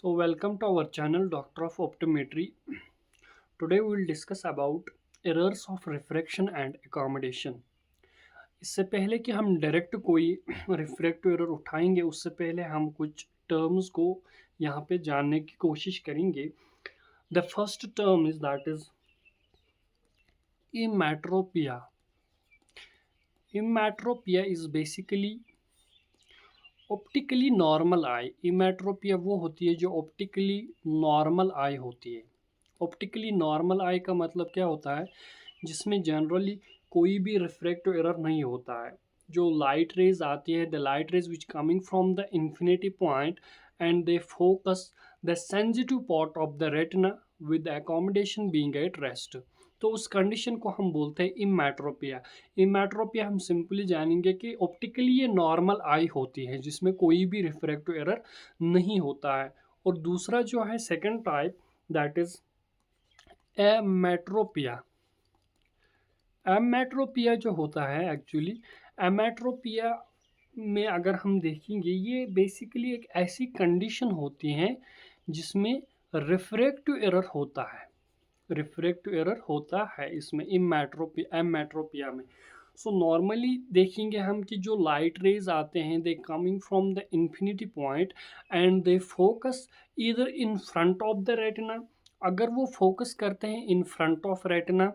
So welcome to our channel Doctor of Optometry. Today we will discuss about errors of refraction and accommodation. इससे पहले कि हम direct कोई refractive error उठाएंगे उससे पहले हम कुछ टर्म्स को यहाँ पे जानने की कोशिश करेंगे. The first term is that is emmetropia. Emmetropia is basically optically normal eye. Emmetropia वो होती है जो ऑप्टिकली नॉर्मल आई होती है. ऑप्टिकली नॉर्मल आई का मतलब क्या होता है, जिसमें जनरली कोई भी रिफ्रैक्टिव एरर नहीं होता है. जो लाइट रेज आती है, the light rays which coming from the infinity point and they focus the sensitive part of the retina with accommodation being at rest. तो उस कंडीशन को हम बोलते हैं इमेट्रोपिया. इमेट्रोपिया हम सिंपली जानेंगे कि ऑप्टिकली ये नॉर्मल आई होती है जिसमें कोई भी रिफ्रैक्टिव एरर नहीं होता है. और दूसरा जो है सेकंड टाइप, दैट इज एमेट्रोपिया. एमेट्रोपिया जो होता है एक्चुअली, एमेट्रोपिया में अगर हम देखेंगे ये बेसिकली एक ऐसी कंडीशन होती है जिसमें रिफ्रैक्टिव एरर होता है. रिफ्रैक्टिव एरर होता है इसमें एमेट्रोपिया में. सो नॉर्मली देखेंगे हम कि जो लाइट रेज आते हैं they coming from the infinity point and they focus इधर in front of the retina. अगर वो फोकस करते हैं इन फ्रंट ऑफ रेटिना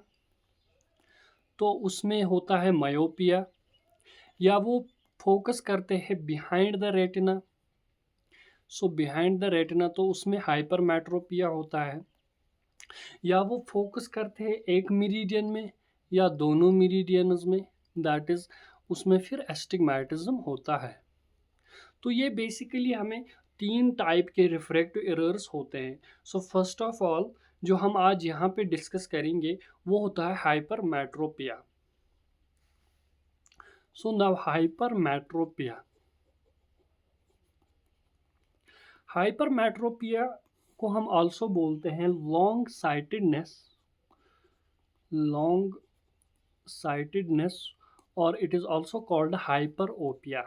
तो उसमें होता है मायोपिया. या वो फोकस करते हैं behind the retina, so behind the retina तो उसमें हाइपरमेट्रोपिया होता है. या वो फोकस करते हैं एक मेरिडियन में या दोनों मेरिडियंस में, दैट इज उसमें फिर एस्टिग्मेटिज्म होता है. तो ये बेसिकली हमें तीन टाइप के रिफ्रैक्टिव एरर्स होते हैं. सो फर्स्ट ऑफ ऑल जो हम आज यहाँ पे डिस्कस करेंगे वो होता है hypermetropia. So now hypermetropia. Hypermetropia को हम आल्सो बोलते हैं लॉन्ग साइटेडनेस. लॉन्ग साइटेडनेस और it is also called hyperopia.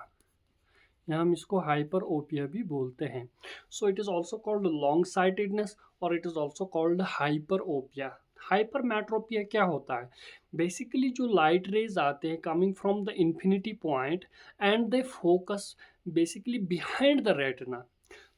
यहाँ हम इसको हाइपरओपिया भी बोलते हैं. So it is also called long sightedness और it is also called hyperopia. Hypermetropia क्या होता है, बेसिकली जो लाइट रेज आते हैं coming from the infinity point and they focus basically behind the retina.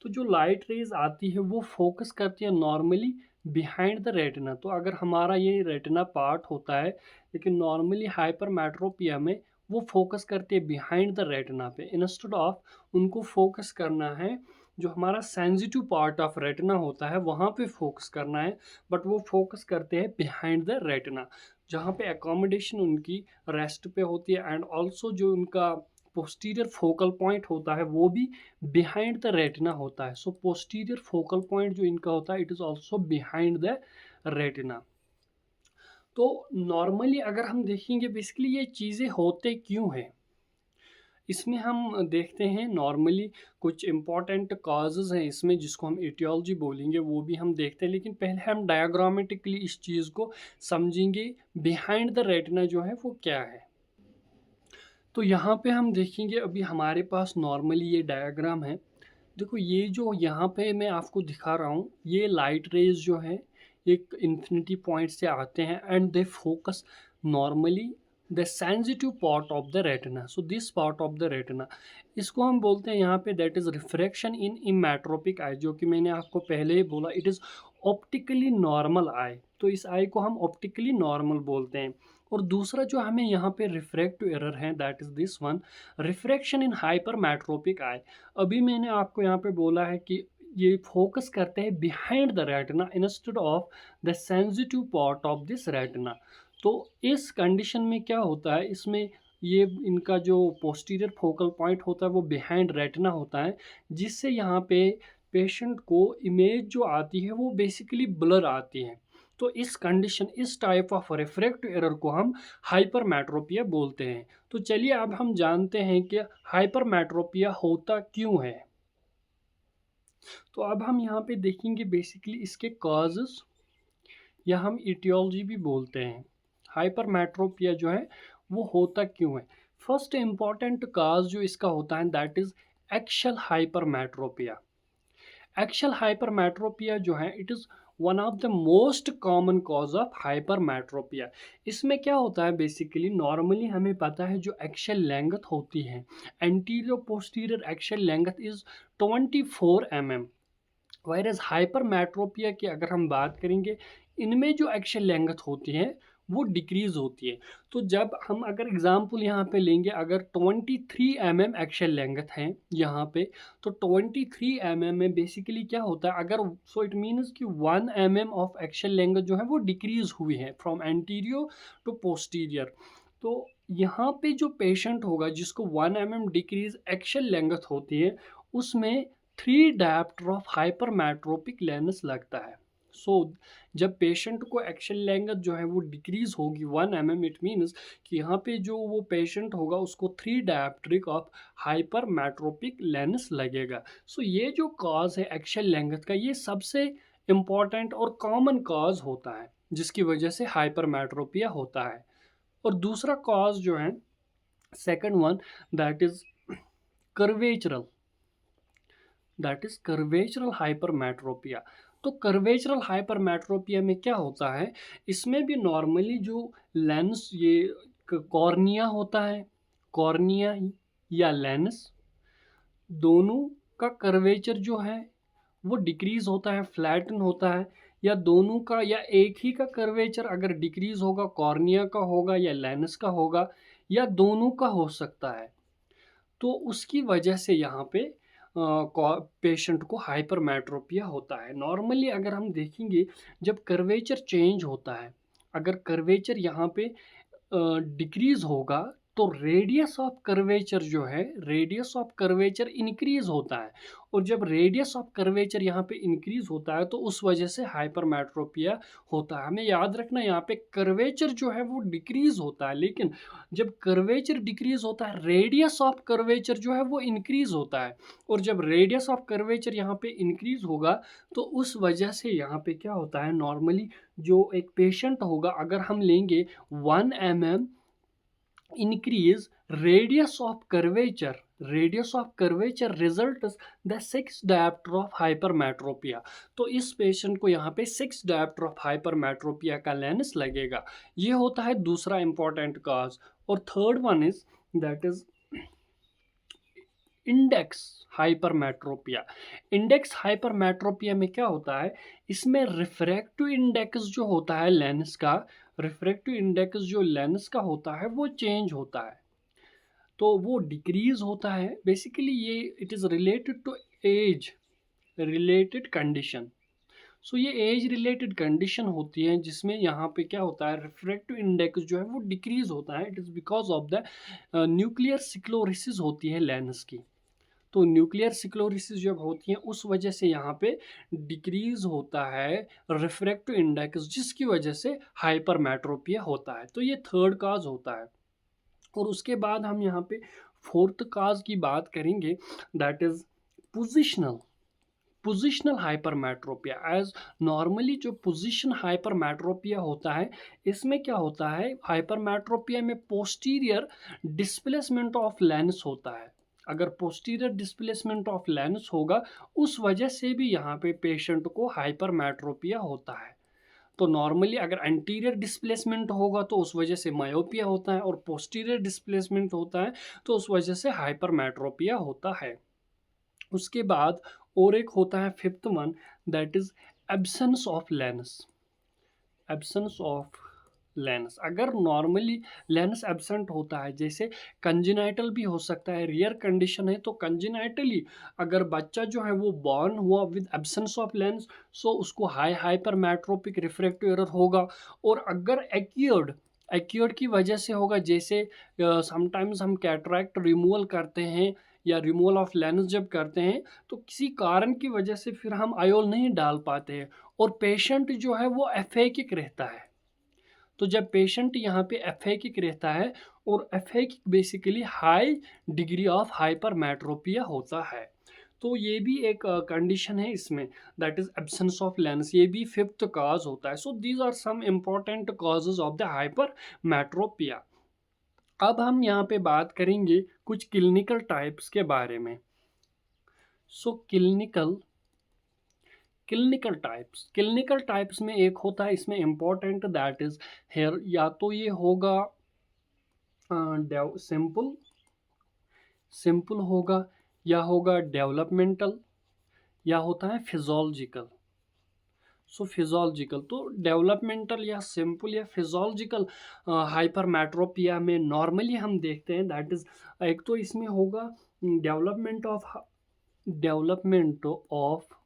तो जो लाइट रेज आती है वो फोकस करती है नॉर्मली बिहाइंड द रेटिना. तो अगर हमारा ये रेटिना पार्ट होता है, लेकिन नॉर्मली हाइपरमेट्रोपिया में वो फोकस करते हैं बिहाइंड द रेटिना पे, इंस्टेड ऑफ उनको फोकस करना है जो हमारा सेंसिटिव पार्ट ऑफ रेटिना होता है वहाँ पे फोकस करना है. बट वो फोकस करते हैं बिहाइंड द रेटिना जहाँ पे अकोमोडेशन उनकी रेस्ट पे होती है. एंड ऑल्सो जो उनका पोस्टीरियर फोकल पॉइंट होता है वो भी बिहाइंड द रेटिना होता है. सो पोस्टीरियर फोकल पॉइंट जो इनका होता है it is also behind the retina. तो नॉर्मली अगर हम देखेंगे बेसिकली ये चीज़ें होते क्यों हैं, इसमें हम देखते हैं नॉर्मली कुछ इम्पॉर्टेंट काजेज़ हैं इसमें जिसको हम एटियोलॉजी बोलेंगे वो भी हम देखते हैं. लेकिन पहले हम डायग्रामेटिकली इस चीज़ को समझेंगे बिहाइंड द रेटिना जो है वो क्या है. तो यहाँ पे हम देखेंगे अभी हमारे पास नॉर्मली ये डायग्राम है. देखो ये जो यहाँ पे मैं आपको दिखा रहा हूँ ये लाइट रेज जो है एक इन्फिनिटी पॉइंट से आते हैं and they focus normally the sensitive part of the retina. So this part of the retina इसको हम बोलते हैं यहाँ पे दैट इज़ रिफ्रैक्शन इन इमेट्रोपिक आई, जो कि मैंने आपको पहले ही बोला इट इज़ ऑप्टिकली नॉर्मल आई. तो इस आई को हम ऑप्टिकली नॉर्मल बोलते हैं. और दूसरा जो हमें यहाँ पे रिफ्रैक्टिव एरर है that is this one, refraction in hypermetropic eye. अभी मैंने आपको यहाँ पे बोला है कि ये फोकस करते हैं behind the retina instead of the sensitive part of this retina. तो इस कंडीशन में क्या होता है, इसमें ये इनका जो पोस्टीरियर फोकल पॉइंट होता है वो बिहाइंड रेटिना होता है, जिससे यहाँ पे पेशेंट को इमेज जो आती है वो बेसिकली ब्लर आती है. तो इस कंडीशन इस टाइप ऑफ रिफ्रैक्टिव एरर को हम हाइपरमेट्रोपिया बोलते हैं. तो चलिए अब हम जानते हैं कि हाइपरमेट्रोपिया होता क्यों है. तो अब हम यहाँ पे देखेंगे बेसिकली इसके कॉजेस या हम इटियोलॉजी भी बोलते हैं. हाइपरमेट्रोपिया जो है वो होता क्यों है. फर्स्ट इम्पॉर्टेंट काज जो इसका होता है that is axial hypermetropia. Axial hypermetropia जो है it is one of the most common cause of hypermetropia. इसमें क्या होता है बेसिकली, नॉर्मली हमें पता है जो एक्शियल लेंथ होती है, anterior posterior axial length is 24 mm। Virus hypermetropia की अगर हम बात करेंगे, इनमें जो एक्शियल लेंथ होती है वो डिक्रीज होती है। तो जब हम अगर एग्जांपल यहाँ पे लेंगे, अगर 23 mm एक्शियल लेंथ है यहाँ पे, तो 23 mm में बेसिकली क्या होता है, अगर सो इट मीन्स कि 1 mm ऑफ एक्शियल लेंथ जो है वो डिक्रीज हुई है फ्रॉम एंटीरियर टू पोस्टीरियर। तो यहाँ पे जो पेशेंट होगा जिसको 1 mm डिक्रीज एक्शियल लेंथ होती है, उसमें 3 डायप्टर ऑफ हाइपरमेट्रोपिक लेंस लगता है। सो जब पेशेंट को एक्शियल लेंथ जो है वो डिक्रीज होगी 1 mm, इट मीन्स कि यहाँ पे जो वो पेशेंट होगा उसको 3 डायप्ट्रिक ऑफ हाइपरमेट्रोपिक लेंस लगेगा। सो ये जो कॉज है एक्शियल लेंथ का, ये सबसे इम्पॉर्टेंट और कॉमन कॉज होता है जिसकी वजह से हाइपरमेट्रोपिया होता है। और दूसरा कॉज जो है, second one, that is curvatural, that is curvatural hypermetropia. तो कर्वेचरल हाइपरमेट्रोपिया में क्या होता है, इसमें भी नॉर्मली जो लेंस, ये कॉर्निया होता है, कॉर्निया या लेंस, दोनों का कर्वेचर जो है वो डिक्रीज होता है, फ्लैटन होता है, या दोनों का या एक ही का कर्वेचर अगर डिक्रीज होगा, कॉर्निया का होगा या लेंस का होगा, या दोनों का हो सकता है। तो उसकी वजह से यहाँ पे पेशेंट को हाइपरमेट्रोपिया होता है। नॉर्मली अगर हम देखेंगे, जब कर्वेचर चेंज होता है, अगर कर्वेचर यहाँ पे डिक्रीज होगा, तो रेडियस ऑफ कर्वेचर जो है, रेडियस ऑफ कर्वेचर इंक्रीज होता है। और जब रेडियस ऑफ कर्वेचर यहाँ पे इंक्रीज होता है तो उस वजह से हाइपरमेट्रोपिया होता है। हमें याद रखना, यहाँ पे कर्वेचर जो है वो डिक्रीज होता है, लेकिन जब कर्वेचर डिक्रीज होता है, रेडियस ऑफ कर्वेचर जो है वो इंक्रीज होता है। और जब रेडियस ऑफ कर्वेचर यहाँ पे इंक्रीज होगा, तो उस वजह से यहाँ पे क्या होता है, नॉर्मली जो एक पेशेंट होगा, अगर हम लेंगे 1 mm increase radius of curvature, radius of curvature results the 6 diopter of hypermetropia। तो इस पेशेंट को यहाँ पे 6 diopter of hypermetropia का लेंस लगेगा। ये होता है दूसरा इंपॉर्टेंट कॉज। और third one is that is index hypermetropia. Index hypermetropia में क्या होता है, इसमें रिफ्रैक्टिव इंडेक्स जो होता है लेंस का, रिफ्रैक्टिव इंडेक्स जो लेंस का होता है वो चेंज होता है, तो वो डिक्रीज होता है। बेसिकली ये it is related to age related condition. So ये एज रिलेटेड कंडीशन होती है जिसमें यहाँ पे क्या होता है, रिफ्रैक्टिव इंडेक्स जो है वो डिक्रीज होता है। It is because of the nuclear sclerosis होती है लेंस की। तो न्यूक्लियर सिक्लोरिसिस जब होती है उस वजह से यहाँ पे डिक्रीज होता है रिफ्रैक्टिव इंडेक्स, जिसकी वजह से हाइपरमेट्रोपिया होता है। तो ये थर्ड काज होता है। और उसके बाद हम यहाँ पे फोर्थ काज की बात करेंगे, that is positional, positional hypermetropia. As normally जो पोजिशन हाइपरमेट्रोपिया होता है, इसमें क्या होता है, हाइपरमेट्रोपिया में पोस्टीरियर डिस्प्लेसमेंट ऑफ लेंस होता है। अगर पोस्टीरियर डिस्प्लेसमेंट ऑफ लेंस होगा, उस वजह से भी यहाँ पे पेशेंट को हाइपरमेट्रोपिया होता है। तो नॉर्मली अगर एंटीरियर डिस्प्लेसमेंट होगा तो उस वजह से मायोपिया होता है, और पोस्टीरियर डिस्प्लेसमेंट होता है तो उस वजह से हाइपरमेट्रोपिया होता है। उसके बाद और एक होता है fifth one, that is absence of lens. Absence of lens, अगर नॉर्मली लेंस एब्सेंट होता है, जैसे कंजेनाइटल भी हो सकता है, रियर कंडीशन है, तो कंजेनाइटली अगर बच्चा जो है वो बॉर्न हुआ विद एब्सेंस ऑफ लेंस, सो उसको हाइपरमेट्रोपिक रिफ्रैक्टिव एरर होगा। और अगर एक्यूर्ड, एक्यूर्ड की वजह से होगा, जैसे समटाइम्स हम कैटरैक्ट रिमूवल करते हैं या रिमूवल ऑफ लेंस जब करते हैं, तो किसी कारण की वजह से फिर हम आयोल नहीं डाल पाते हैं और पेशेंट जो है वो एफेकिक रहता है। तो जब पेशेंट यहाँ पे एफेकिक रहता है, और aphakic basically high degree of hypermetropia होता है, तो ये भी एक कंडीशन है इसमें, that is absence of lens, ये भी फिफ्थ कॉज होता है। So these are some important causes of the hypermetropia. अब हम यहाँ पे बात करेंगे कुछ क्लिनिकल टाइप्स के बारे में। सो क्लिनिकल क्लिनिकल टाइप्स में एक होता है इसमें इम्पोर्टेंट, दैट इज हेयर, या तो ये होगा सिंपल सिंपल होगा, या होगा डेवलपमेंटल, या होता है फिजोलॉजिकल। सो फिजोलॉजिकल तो डेवलपमेंटल या सिंपल या फिजोलॉजिकल हाइपरमेट्रोपिया में नॉर्मली हम देखते हैं, दैट इज एक तो इसमें होगा डेवलपमेंट ऑफ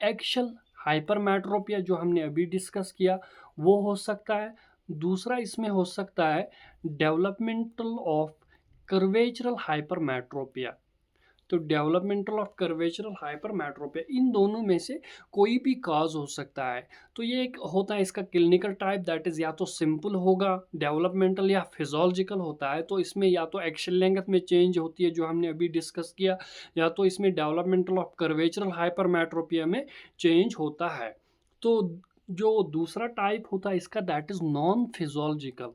एक्शल हाइपरमेट्रोपिया जो हमने अभी डिस्कस किया, वो हो सकता है। दूसरा इसमें हो सकता है डेवलपमेंटल ऑफ कर्वेचरल हाइपरमेट्रोपिया। तो डेवलपमेंटल ऑफ कर्वेचरल हाइपरमेट्रोपिया, इन दोनों में से कोई भी काज हो सकता है। तो ये एक होता है इसका क्लिनिकल टाइप, दैट इज या तो सिंपल होगा, डेवलपमेंटल या फिजोलॉजिकल होता है। तो इसमें या तो एक्शन लेंथ में चेंज होती है जो हमने अभी डिस्कस किया, या तो इसमें डेवलपमेंटल ऑफ कर्वेचरल हाइपरमेट्रोपिया में चेंज होता है। तो जो दूसरा टाइप होता है इसका, that is non physiological.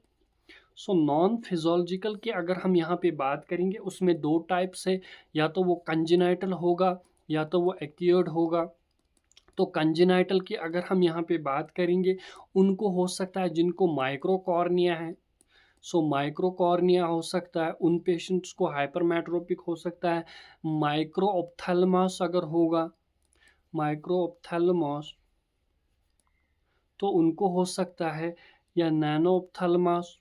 So non physiological की अगर हम यहाँ पे बात करेंगे, उसमें दो टाइप्स है, या तो वो कंजेनाइटल होगा या तो वो एक्यूर्ड होगा। तो कंजेनाइटल की अगर हम यहाँ पे बात करेंगे, उनको हो सकता है जिनको माइक्रोकॉर्निया है। सो माइक्रोकॉर्निया हो सकता है, उन पेशेंट्स को हाइपरमेट्रोपिक हो सकता है। माइक्रोऑप्थेल्मस अगर होगा, माइक्रोऑप्थेल्मस, तो उनको हो सकता है, या नैनोऑप्थेल्मस,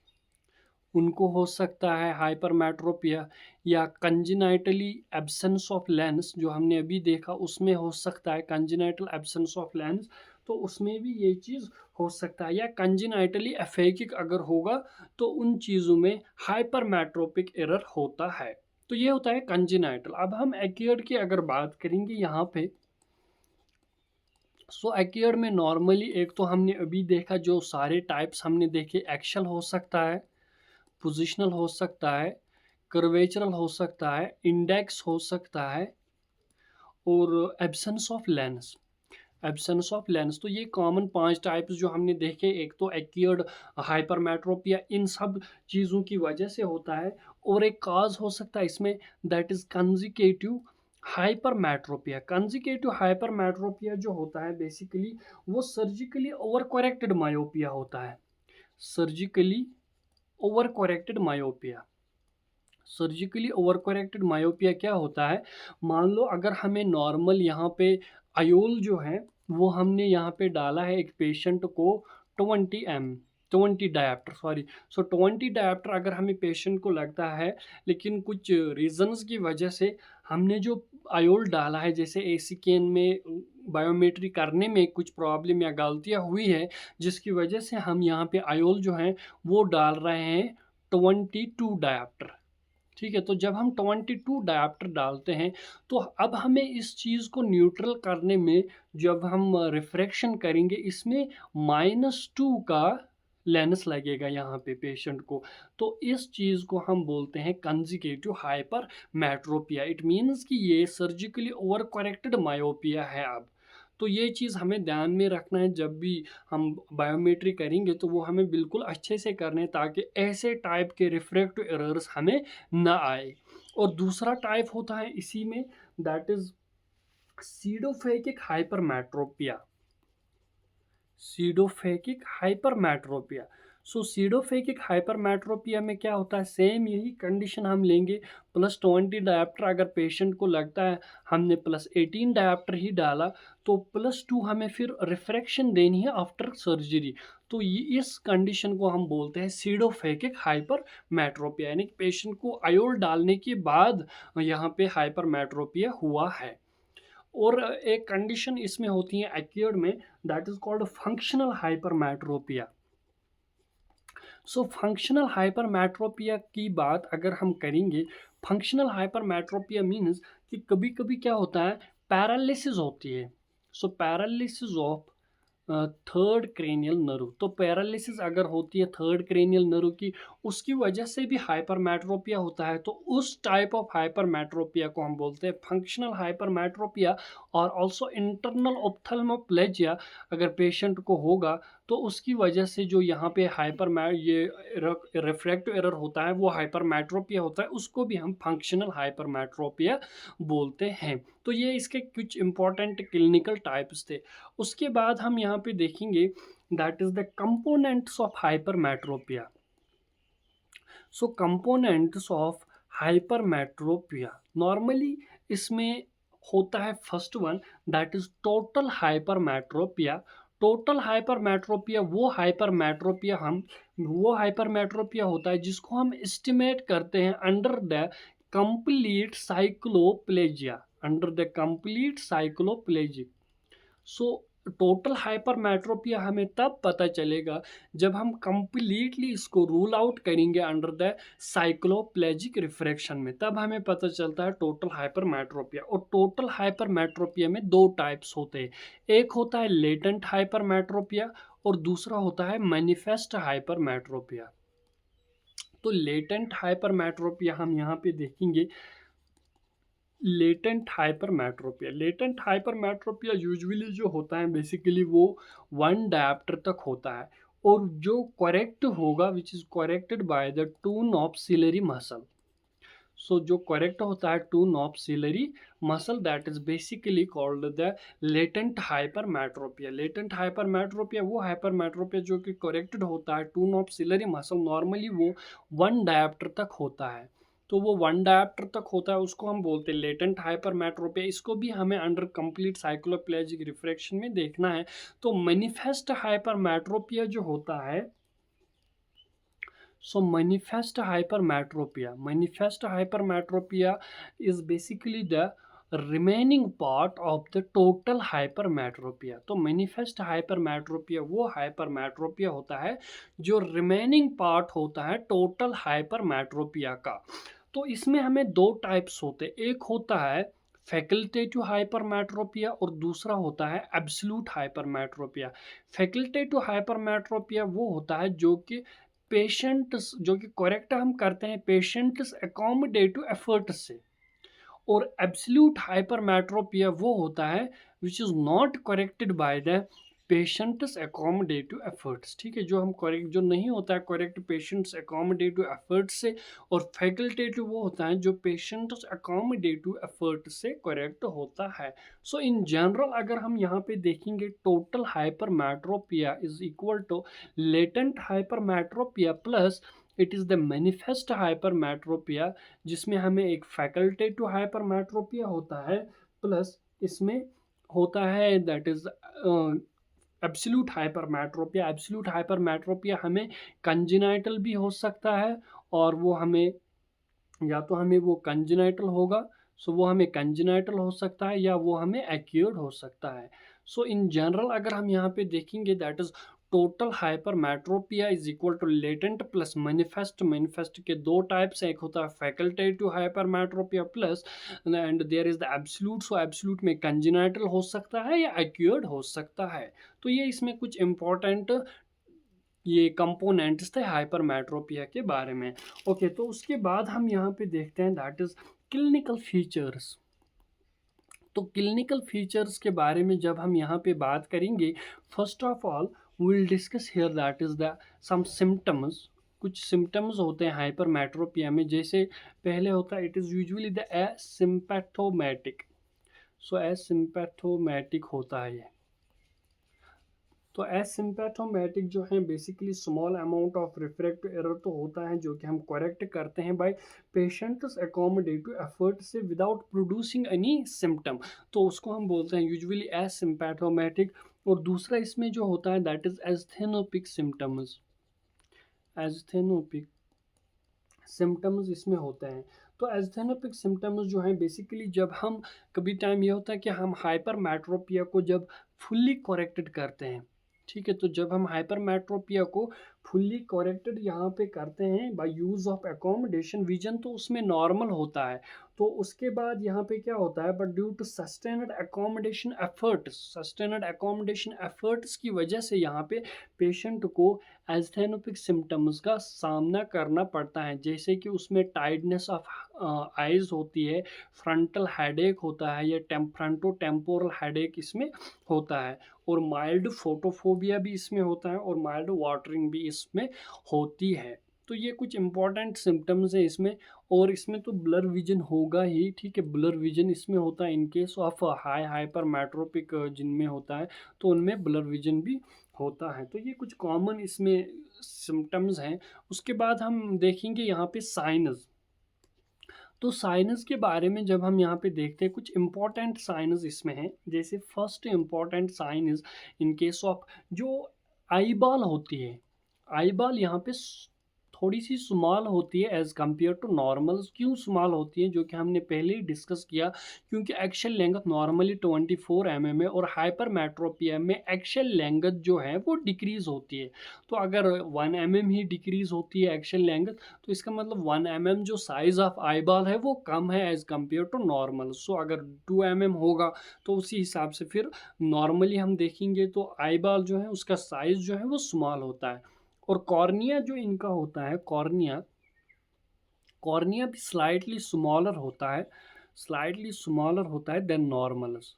उनको हो सकता है हाइपरमेट्रोपिया। या कंजेनाइटली एब्सेंस ऑफ लेंस जो हमने अभी देखा, उसमें हो सकता है कंजेनाइटल एब्सेंस ऑफ लेंस, तो उसमें भी ये चीज़ हो सकता है। या कंजेनाइटली एफेकिक अगर होगा, तो उन चीज़ों में हाइपरमेट्रोपिक एरर होता है। तो ये होता है कंजेनाइटल। अब हम एक्यूर्ड की अगर बात करेंगे यहाँ पे, सो एक्यूर्ड में नॉर्मली एक तो हमने अभी देखा, जो सारे टाइप्स हमने देखे, एक्शल हो सकता है, पोजिशनल हो सकता है, कर्वेचरल हो सकता है, इंडेक्स हो सकता है, और एब्सेंस ऑफ लेंस। तो ये कॉमन 5 टाइप्स जो हमने देखे, एक तो एक्यूर्ड हाइपरमेट्रोपिया इन सब चीज़ों की वजह से होता है। और एक काज हो सकता है इसमें, दैट इज कंजिकेटिव हाइपरमेट्रोपिया। कंजिकेटिव हाइपरमेट्रोपिया जो होता है बेसिकली, वो सर्जिकली ओवर करेक्टेड मायोपिया होता है। Surgically over corrected myopia, surgically over corrected myopia क्या होता है, मान लो अगर हमें नॉर्मल यहाँ पे आयोल जो है वो हमने यहाँ पे डाला है एक पेशेंट को 20 डायप्टर, सॉरी, सो 20 डायप्टर अगर हमें पेशेंट को लगता है, लेकिन कुछ रीजंस की वजह से हमने जो आयोल डाला है, जैसे एसीकेन में बायोमेट्री करने में कुछ प्रॉब्लम या गलतियाँ हुई है, जिसकी वजह से हम यहाँ पे आयोल जो है वो डाल रहे हैं 22 डायप्टर। ठीक है, तो जब हम 22 डायप्टर डालते हैं, तो अब हमें इस चीज़ को न्यूट्रल करने में, जब हम रिफ्रैक्शन करेंगे, इसमें -2 का लेंस लगेगा यहाँ पे पेशेंट को। तो इस चीज़ को हम बोलते हैं कंजिकेटिव हाइपरमेट्रोपिया। इट मीन्स कि ये सर्जिकली ओवर करेक्टेड मायोपिया है। अब तो ये चीज़ हमें ध्यान में रखना है, जब भी हम बायोमेट्री करेंगे तो वो हमें बिल्कुल अच्छे से करने हैं, ताकि ऐसे टाइप के रिफ्रैक्टिव एरर्स हमें ना आए। और दूसरा टाइप होता है इसी में, that is pseudophakic hypermetropia. Pseudophakic hypermetropia. So pseudophakic hypermetropia में क्या होता है, सेम यही कंडीशन हम लेंगे, +20 डायप्टर अगर पेशेंट को लगता है, हमने +18 डायप्टर ही डाला, तो +2 हमें फिर रिफ्रैक्शन देनी है आफ्टर सर्जरी। तो ये इस कंडीशन को हम बोलते हैं सीडोफेकिक हाइपरमेट्रोपिया, यानी कि पेशेंट को आयोल डालने के बाद यहाँ पे हाइपरमेट्रोपिया हुआ है। और एक कंडीशन इसमें होती है एक्यूर्ड में, that is called functional hypermetropia. So functional hypermetropia की बात अगर हम करेंगे, फंक्शनल हाइपरमेट्रोपिया मीन्स कि कभी कभी क्या होता है, पैरालिसिस होती है। So paralysis of third cranial nerve. तो पैरालिसिस अगर होती है थर्ड क्रेनियल नर्व की, उसकी वजह से भी हाइपरमेट्रोपिया होता है। तो उस टाइप ऑफ हाइपरमेट्रोपिया को हम बोलते हैं फंक्शनल हाइपरमेट्रोपिया। और ऑल्सो इंटरनल ऑप्थेल्मोप्लेजिया अगर पेशेंट को होगा तो उसकी वजह से जो यहाँ पे ये रिफ्रैक्टिव एरर होता है वो हाइपरमेट्रोपिया होता है, उसको भी हम फंक्शनल हाइपरमेट्रोपिया बोलते हैं। तो ये इसके कुछ इंपॉर्टेंट क्लिनिकल टाइप्स थे। उसके बाद हम यहाँ पे देखेंगे that is the components of hypermetropia. So components of hypermetropia normally इसमें होता है first one that is total hypermetropia. Total hypermetropia वो हाइपरमेट्रोपिया होता है जिसको हम एस्टिमेट करते हैं under the complete cycloplegia, under the complete cycloplegic. So total hypermetropia हमें तब पता चलेगा जब हम कंप्लीटली इसको रूल आउट करेंगे अंडर द साइक्लोप्लेजिक रिफ्रैक्शन में, तब हमें पता चलता है टोटल हाइपरमेट्रोपिया। और टोटल हाइपरमेट्रोपिया में दो टाइप्स होते हैं, एक होता है लेटेंट हाइपरमेट्रोपिया और दूसरा होता है मैनिफेस्ट हाइपरमेट्रोपिया। तो लेटेंट हाइपरमेट्रोपिया हम यहाँ पे देखेंगे। लेटेंट हाइपरमेट्रोपिया यूजुअली जो होता है बेसिकली वो 1 डायप्टर तक होता है और जो करेक्ट होगा which is corrected by the 2 of ciliary muscle. So जो करेक्ट होता है 2 of ciliary muscle that is basically called the latent hypermetropia. Latent hypermetropia वो हाइपरमेट्रोपिया जो कि करेक्टेड होता है 2 नॉप्सिलरी मसल, नॉर्मली वो 1 डायप्टर तक होता है। तो वो 1 डायप्टर तक होता है, उसको हम बोलते हैं लेटेंट हाइपरमेट्रोपिया। इसको भी हमें अंडर कंप्लीट साइक्लोप्लेजिक रिफ्रैक्शन में देखना है। तो मैनिफेस्ट हाइपरमेट्रोपिया जो होता है, so manifest hypermetropia is basically the remaining part of the total hypermetropia। तो manifest hypermetropia वो hypermetropia होता है जो remaining part होता है total hypermetropia का। तो इसमें हमें दो टाइप्स होते हैं, एक होता है फैकल्टेटिव हाइपरमेट्रोपिया और दूसरा होता है एब्सोल्यूट हाइपरमेट्रोपिया। फैकल्टेटिव हाइपरमेट्रोपिया वो होता है जो कि पेशेंट्स जो कि करेक्ट हम करते हैं पेशेंट्स अकोमोडेटिव एफर्ट से, और एब्सोल्यूट हाइपरमेट्रोपिया वो होता है which is not corrected by the patients accommodative efforts. ठीक है, जो हम करेक्ट जो नहीं होता है करेक्ट पेशेंट्स अकोमोडेटिव एफर्ट्स से, और फैकल्टेटिव वो होता है जो पेशेंट्स अकोमोडेटिव एफर्ट से करेक्ट होता है। सो इन जनरल अगर हम यहाँ पे देखेंगे total hypermetropia is equal to latent hypermetropia plus it is the manifest hypermetropia, जिसमें हमें एक फैकल्टेटिव हाइपरमेट्रोपिया होता है प्लस इसमें होता है that is absolute hypermetropia. Absolute hypermetropia हमें कंजेनाइटल भी हो सकता है, और वो हमें या तो हमें वो कंजेनाइटल होगा, सो वो हमें कंजेनाइटल हो सकता है या वो हमें एक्यूर्ड हो सकता है। सो इन जनरल अगर हम यहाँ पे देखेंगे that is total hypermetropia is equal to latent plus manifest. Manifest के दो टाइप्स हैं, एक होता है facultative hypermetropia plus and there is the absolute. So absolute में कंजेनाइटल हो सकता है या एक्यूर्ड हो सकता है। तो ये इसमें कुछ इंपॉर्टेंट ये कंपोनेंट्स थे हाइपरमेट्रोपिया के बारे में। ओके, तो उसके बाद हम यहाँ पे देखते हैं दैट इज क्लिनिकल फीचर्स। तो क्लिनिकल फीचर्स के बारे में जब हम यहाँ पे बात करेंगे, first of all we will discuss here that is the some symptoms. कुछ सिम्टम्स होते हैं हाइपरमेट्रोपिया में, जैसे पहले होता है it is usually the asymptomatic. So asymptomatic होता है ये। तो एसिम्पैथोमेटिक जो है basically small amount of refractive error तो होता है जो कि हम करेक्ट करते हैं बाय पेशेंट्स अकोमोडेटिव एफर्ट से विदाउट प्रोड्यूसिंग एनी सिम्टम, तो उसको हम बोलते हैं यूजुअली एसिम्पैथोमेटिक। और दूसरा इसमें जो होता है दैट इज एस्थेनोपिक सिम्टम्स। एस्थेनोपिक सिम्टम्स इसमें होते हैं। तो एस्थेनोपिक सिम्टम्स जो हैं बेसिकली जब हम कभी टाइम ये होता है कि हम हाइपरमेट्रोपिया को जब फुल्ली करेक्टेड करते हैं, ठीक है, तो जब हम हाइपरमेट्रोपिया को फुल्ली करेक्टेड यहाँ पे करते हैं by use of accommodation vision, तो उसमें नॉर्मल होता है। तो उसके बाद यहाँ पे क्या होता है, but due to sustained accommodation efforts की वजह से यहाँ पे पेशेंट को एस्थेनोपिक सिम्टम्स का सामना करना पड़ता है, जैसे कि उसमें टाइडनेस ऑफ आइज होती है, फ्रंटल हेडेक होता है, या फ्रंटो टेम्पोरल हेडेक इसमें होता है, और माइल्ड फोटोफोबिया भी इसमें होता है, और माइल्ड वाटरिंग भी इसमें होती है। तो ये कुछ इंपॉर्टेंट सिम्टम्स है इसमें। और इसमें तो ब्लर विजन होगा ही, ठीक है, ब्लर विजन इसमें होता है इन केस ऑफ हाइपर मेट्रोपिक जिनमें होता है, तो उनमें ब्लर विजन भी होता है। तो ये कुछ कॉमन इसमें सिम्टम्स हैं। उसके बाद हम देखेंगे यहाँ पे साइनस। तो साइनस के बारे में जब हम यहाँ पे देखते हैं, कुछ इंपॉर्टेंट साइनस इसमें हैं। जैसे first important sign is in case of जो आई बॉल होती है, आई बॉल यहाँ पे थोड़ी सी स्मॉल होती है एज कम्पेयर टू नॉर्मल। क्यों स्मॉल होती है, जो कि हमने पहले ही डिस्कस किया, क्योंकि एक्शियल लेंथ नॉर्मली 24 mm है, और हाइपर मेट्रोपिया में एक्शियल लेंथ जो है वो डिक्रीज होती है। तो अगर 1 mm ही डिक्रीज होती है एक्शियल लेंथ, तो इसका मतलब 1 mm जो साइज ऑफ आई बॉल है वो कम है एज कम्पेयर टू नॉर्मल। सो अगर 2 mm होगा तो उसी हिसाब से फिर नॉर्मली हम देखेंगे तो आई बॉल जो है उसका साइज जो है वो स्मॉल होता है। और कॉर्निया जो इनका होता है, कॉर्निया कॉर्निया भी स्लाइटली स्मॉलर होता है देन नॉर्मल्स।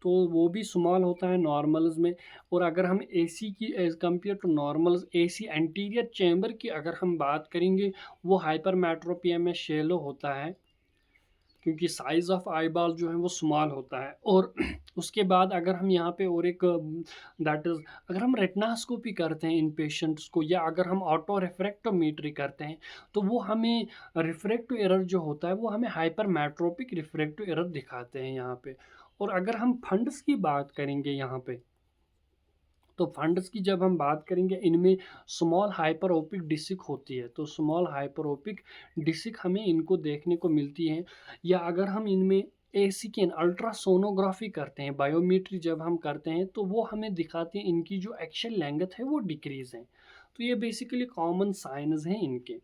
तो वो भी स्मॉल होता है नॉर्मल्स में। और अगर हम एसी की age compare to normals, AC anterior chamber की अगर हम बात करेंगे, वो हाइपर मेट्रोपिया में शेलो होता है, क्योंकि साइज ऑफ आई बॉल जो है वो स्मॉल होता है। और उसके बाद अगर हम यहाँ पे और एक दैट इज़, अगर हम रेटनास्कोपी करते हैं इन पेशेंट्स को, या अगर हम ऑटो रिफ्रैक्टोमेट्री करते हैं, तो वो हमें रिफ्रैक्टिव एरर जो होता है वो हमें हाइपर मेट्रोपिक रिफ्रैक्टिव एरर दिखाते हैं यहाँ पे। और अगर हम फंड्स की बात करेंगे यहाँ पे, तो फंड्स की जब हम बात करेंगे, इनमें स्मॉल हाइपरोपिक डिसिक होती है, तो स्मॉल हाइपरोपिक डिसिक हमें इनको देखने को मिलती है। या अगर हम इनमें एसिकेन अल्ट्रासोनोग्राफी करते हैं, बायोमेट्री जब हम करते हैं, तो वो हमें दिखाते हैं इनकी जो एक्शियल लेंथ है वो डिक्रीज है। तो ये बेसिकली कॉमन साइंस हैं इनके।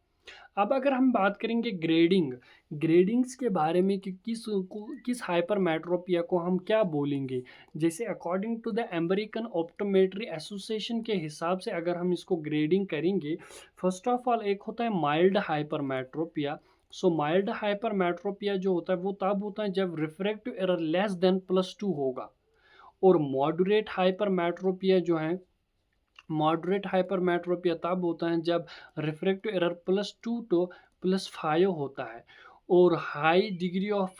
अब अगर हम बात करेंगे ग्रेडिंग्स के बारे में कि किस हाइपरमेट्रोपिया को हम क्या बोलेंगे। जैसे according to the American optometry association के हिसाब से अगर हम इसको ग्रेडिंग करेंगे, फर्स्ट ऑफ ऑल एक होता है माइल्ड हाइपरमेट्रोपिया। सो माइल्ड हाइपरमेट्रोपिया जो होता है वो तब होता है जब रिफ्रैक्टिव एरर लेस देन +2 होगा। और मॉडरेट हाइपरमेट्रोपिया जो है, मॉडरेट हाइपरमेट्रोपिया तब होता है जब रिफ्रैक्टिव एरर +2 टू +5 होता है। और high degree of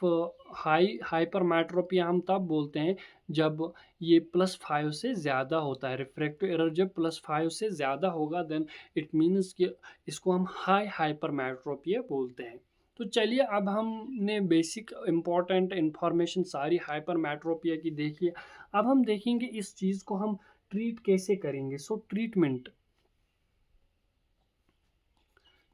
high hypermetropia हम तब बोलते हैं जब ये +5 से ज़्यादा होता है। रिफ्रैक्टिव एरर जब +5 से ज़्यादा होगा देन इट मीन्स कि इसको हम हाई हाइपरमेट्रोपिया बोलते हैं। तो चलिए, अब हमने बेसिक इंपॉर्टेंट इंफॉर्मेशन सारी हाइपरमेट्रोपिया की देखी है। अब हम देखेंगे इस चीज़ को हम ट्रीट कैसे करेंगे।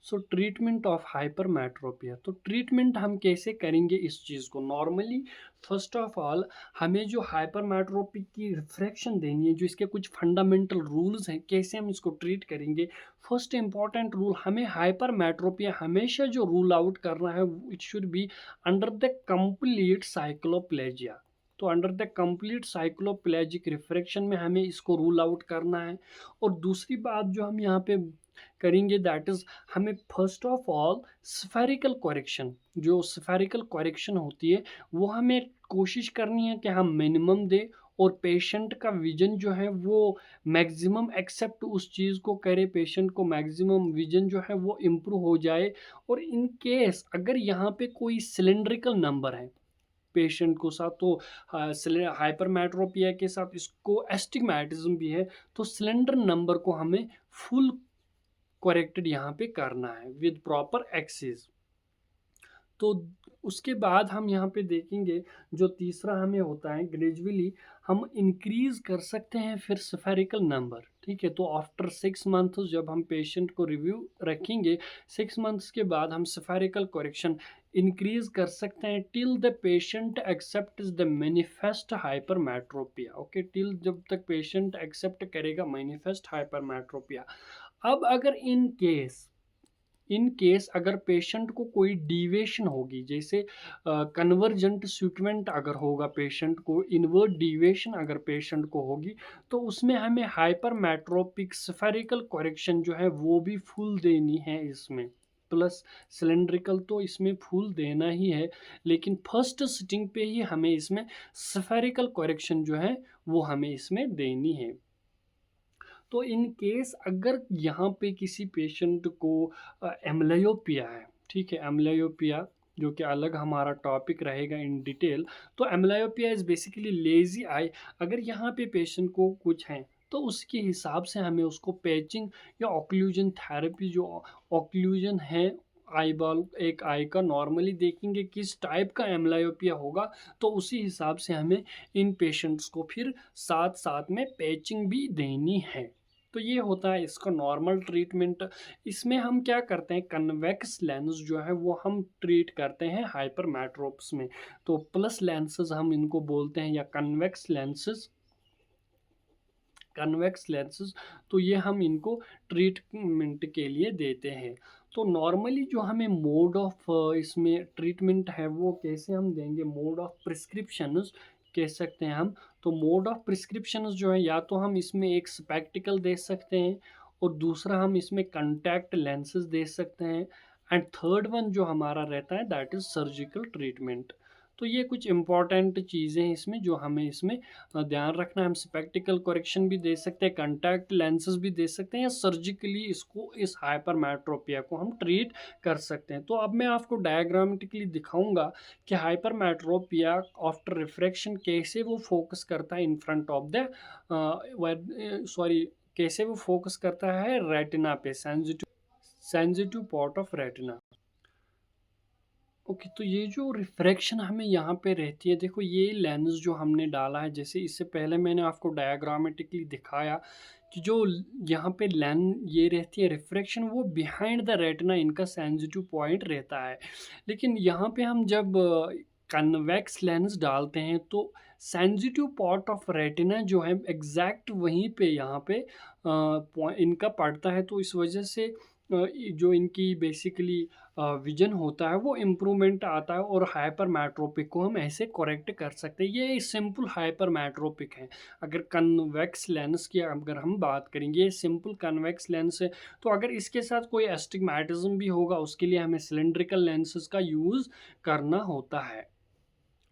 Treatment of hypermetropia. तो ट्रीटमेंट हम कैसे करेंगे इस चीज़ को। नॉर्मली फर्स्ट ऑफ ऑल हमें जो हाइपरमेट्रोपिक की रिफ्रैक्शन देनी है, जो इसके कुछ फंडामेंटल रूल्स हैं कैसे हम इसको ट्रीट करेंगे। फर्स्ट इंपॉर्टेंट रूल, हमें हाइपरमेट्रोपिया हमेशा जो रूल आउट करना है it should be under the complete cycloplegia. तो under the complete cycloplegic refraction में हमें इसको रूल आउट करना है। और दूसरी बात जो हम यहाँ पे करेंगे दैट इज़, हमें first of all spherical correction, जो स्फेरिकल करेक्शन होती है वो हमें कोशिश करनी है कि हम मिनिमम दे, और पेशेंट का विजन जो है वो मैक्सिमम एक्सेप्ट उस चीज़ को करे, पेशेंट को मैक्सिमम विजन जो है वो इम्प्रूव हो जाए। और इन केस अगर यहाँ पे कोई सिलेंड्रिकल नंबर है पेशेंट को साथ, तो हाइपरमेट्रोपिया के साथ इसको एस्टिग्मेटिज्म भी है, तो सिलेंडर नंबर को हमें फुल करेक्टेड यहाँ पे करना है विद प्रॉपर एक्सिस। तो उसके बाद हम यहाँ पे देखेंगे जो तीसरा हमें होता है, ग्रेजुअली हम इंक्रीज कर सकते हैं फिर स्फेरिकल नंबर, ठीक है। तो आफ्टर 6 मंथ्स जब हम पेशेंट को रिव्यू रखेंगे, 6 मंथ्स के बाद हम स्फेरिकल करेक्शन इंक्रीज कर सकते हैं till the patient accept the manifest hypermetropia. Okay, till जब तक पेशेंट एक्सेप्ट करेगा मैनिफेस्ट हाइपरमेट्रोपिया। अब अगर इन केस इन केस अगर पेशेंट को कोई डीविएशन होगी, जैसे कन्वर्जेंट सीक्वेंट अगर होगा पेशेंट को, इनवर्ट डीविएशन अगर पेशेंट को होगी, तो उसमें हमें हाइपरमेट्रोपिक स्फेरिकल करेक्शन जो है वो भी फुल देनी है इसमें, प्लस सिलेंड्रिकल तो इसमें फुल देना ही है, लेकिन फर्स्ट सिटिंग पे ही हमें इसमें स्फेरिकल करेक्शन जो है वो हमें इसमें देनी है। तो इन केस अगर यहाँ पे किसी पेशेंट को एम्ब्लियोपिया है, ठीक है, एम्ब्लियोपिया जो कि अलग हमारा टॉपिक रहेगा इन डिटेल। तो amblyopia is basically lazy I. अगर यहाँ पे पेशेंट को कुछ है तो उसके हिसाब से हमें उसको पैचिंग या ऑक्लूजन थेरेपी, जो ऑक्लूजन है आई बॉल, एक आई का नॉर्मली देखेंगे किस टाइप का एम्ब्लियोपिया होगा, तो उसी हिसाब से हमें इन पेशेंट्स को फिर साथ साथ में पैचिंग भी देनी है। तो ये होता है इसका नॉर्मल ट्रीटमेंट। इसमें हम क्या करते हैं, कन्वेक्स लेंस जो है वो हम ट्रीट करते हैं हाइपरमेट्रोप्स में। तो प्लस लेंसेज हम इनको बोलते हैं, या कन्वेक्स लेंसेज, कन्वेक्स लेंसेज। तो ये हम इनको ट्रीटमेंट के लिए देते हैं। तो नॉर्मली जो हमें मोड ऑफ इसमें ट्रीटमेंट है वो कैसे हम देंगे, मोड ऑफ प्रिस्क्रिप्शंस कह सकते हैं हम। तो मोड ऑफ प्रिस्क्रिप्शंस जो है, या तो हम इसमें एक स्पेक्टिकल दे सकते हैं, और दूसरा हम इसमें कंटैक्ट लेंसेज दे सकते हैं, एंड थर्ड वन जो हमारा रहता है दैट इज़ सर्जिकल ट्रीटमेंट। तो ये कुछ इंपॉर्टेंट चीज़ें हैं इसमें जो हमें इसमें ध्यान रखना है। हम स्पेक्टिकल करेक्शन भी दे सकते हैं, कंटैक्ट लेंसेज भी दे सकते हैं, या सर्जिकली इसको, इस हाइपरमेट्रोपिया को हम ट्रीट कर सकते हैं। तो अब मैं आपको डायग्रामेटिकली दिखाऊंगा कि हाइपरमेट्रोपिया आफ्टर रिफ्रैक्शन कैसे वो फोकस करता है इन फ्रंट ऑफ द सॉरी, कैसे वो फोकस करता है रेटिना पे, sensitive part of retina. Okay, तो ये जो रिफ्रैक्शन हमें यहाँ पे रहती है, देखो ये लेंस जो हमने डाला है, जैसे इससे पहले मैंने आपको डायग्रामेटिकली दिखाया कि जो यहाँ पे लेंस ये रहती है रिफ्रैक्शन, वो बिहाइंड द रेटिना इनका सेंसिटिव पॉइंट रहता है। लेकिन यहाँ पे हम जब कन्वेक्स लेंस डालते हैं तो सेंसिटिव पार्ट ऑफ रेटिना जो है एग्जैक्ट वहीं पे यहाँ पे इनका पड़ता है। तो इस वजह से जो इनकी बेसिकली विजन होता है वो इम्प्रूवमेंट आता है, और हाइपरमेट्रोपिक को हम ऐसे करेक्ट कर सकते हैं। ये सिंपल हाइपरमेट्रोपिक है। अगर कन्वेक्स लेंस की अगर हम बात करेंगे, ये सिंपल कन्वेक्स लेंस है। तो अगर इसके साथ कोई एस्टिग्मेटिज्म भी होगा उसके लिए हमें सिलेंड्रिकल लेंसेज का यूज़ करना होता है।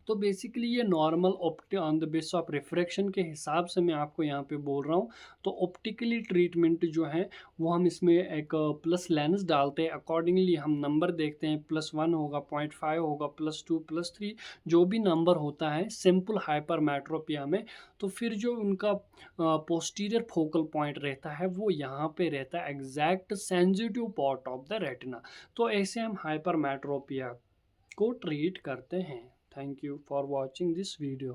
तो बेसिकली ये normal on the base of refraction के हिसाब से मैं आपको यहाँ पे बोल रहा हूँ। तो ऑप्टिकली ट्रीटमेंट जो है वो हम इसमें एक प्लस लेंस डालते हैं, अकॉर्डिंगली हम नंबर देखते हैं, +1 होगा, 0.5 होगा, +2 +3, जो भी नंबर होता है सिंपल हाइपरमेट्रोपिया में। तो फिर जो उनका पोस्टीरियर फोकल पॉइंट रहता है वो यहाँ पे रहता है exact sensitive part of the retina. तो ऐसे हम हाइपरमेट्रोपिया को ट्रीट करते हैं। Thank you for watching this video.